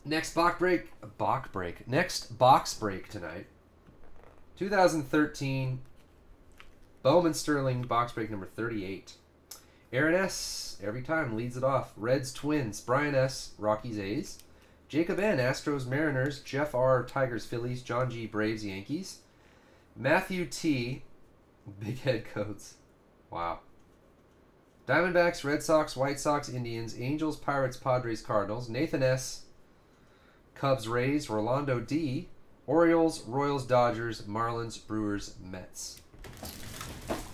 Next Next box break tonight. 2013 Bowman Sterling box break number 38. Aaron S. every time leads it off. Reds Twins. Brian S. Rockies A's. Jacob N. Astros Mariners. Jeff R. Tigers Phillies. John G. Braves Yankees. Matthew T. Big Head Coats. Wow. Diamondbacks, Red Sox, White Sox, Indians, Angels, Pirates, Padres, Cardinals. Nathan S. Cubs, Rays. Rolando D. Orioles, Royals, Dodgers, Marlins, Brewers, Mets.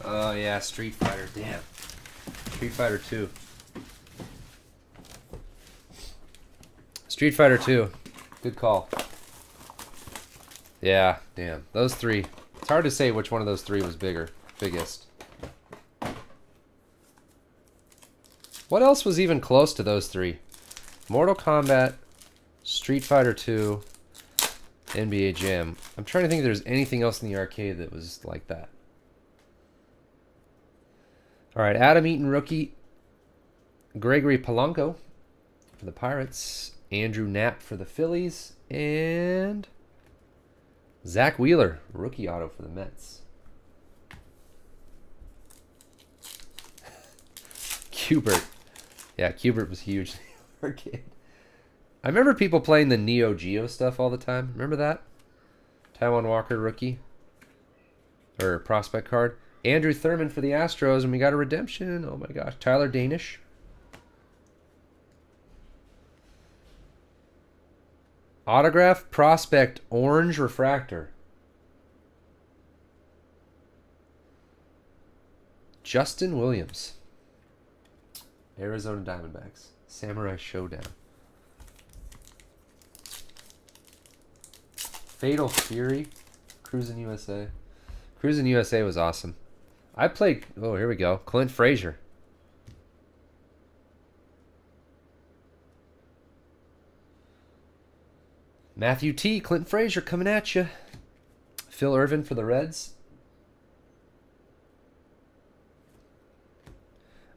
Oh, yeah, Street Fighter. Damn. Street Fighter 2. Street Fighter 2. Good call. Yeah, damn. Those three. It's hard to say which one of those three was biggest. What else was even close to those three? Mortal Kombat, Street Fighter 2, NBA Jam. I'm trying to think if there's anything else in the arcade that was like that. All right, Adam Eaton rookie. Gregory Polanco for the Pirates. Andrew Knapp for the Phillies. And Zach Wheeler, rookie auto for the Mets. Qbert. Yeah, Qbert was huge in the arcade. I remember people playing the Neo Geo stuff all the time. Remember that? Taiwan Walker rookie. Or prospect card. Andrew Thurman for the Astros, and we got a redemption. Oh my gosh. Tyler Danish. Autograph prospect orange refractor. Justin Williams. Arizona Diamondbacks. Samurai Showdown. Fatal Fury. Cruisin' USA. Cruisin' USA was awesome. I played... Oh, here we go. Clint Frazier. Matthew T. Clint Frazier coming at you. Phil Irvin for the Reds.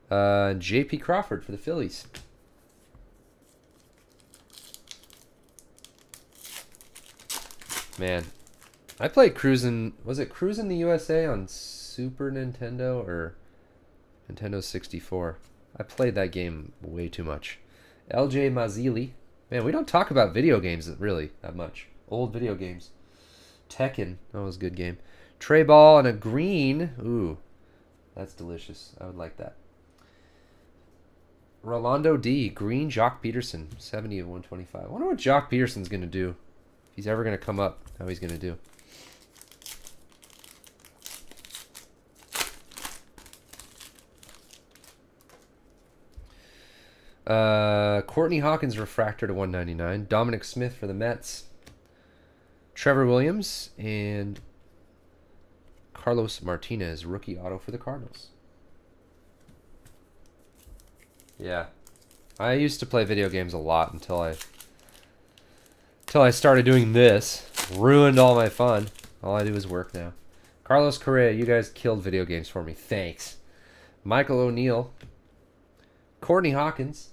J.P. Crawford for the Phillies. Man, I played Cruisin'... Was it Cruisin' the USA on Super Nintendo or Nintendo 64? I played that game way too much. L.J. Mazzilli. Man, we don't talk about video games really that much. Old video games. Tekken. That was a good game. Trey Ball and a green. Ooh, that's delicious. I would like that. Rolando D. Green Jock Peterson. 70 of 125. I wonder what Jock Peterson's going to do. If he's ever going to come up, how he's going to do. Courtney Hawkins refractor to 199. Dominic Smith for the Mets. Trevor Williams and Carlos Martinez rookie auto for the Cardinals. Yeah, I used to play video games a lot until I started doing this. Ruined all my fun. All I do is work now. Carlos Correa, you guys killed video games for me. Thanks. Michael O'Neill. Courtney Hawkins.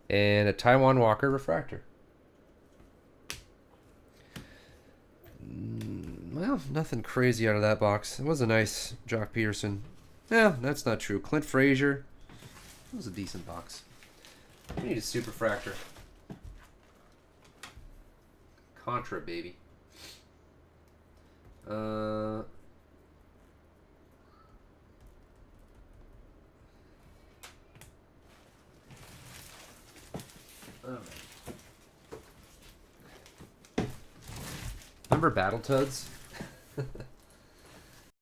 And a Taiwan Walker refractor. Well, nothing crazy out of that box. It was a nice Jock Peterson. Yeah, that's not true. Clint Frazier. That was a decent box. We need a super fractor. Contra, baby. Oh. Remember Battletoads?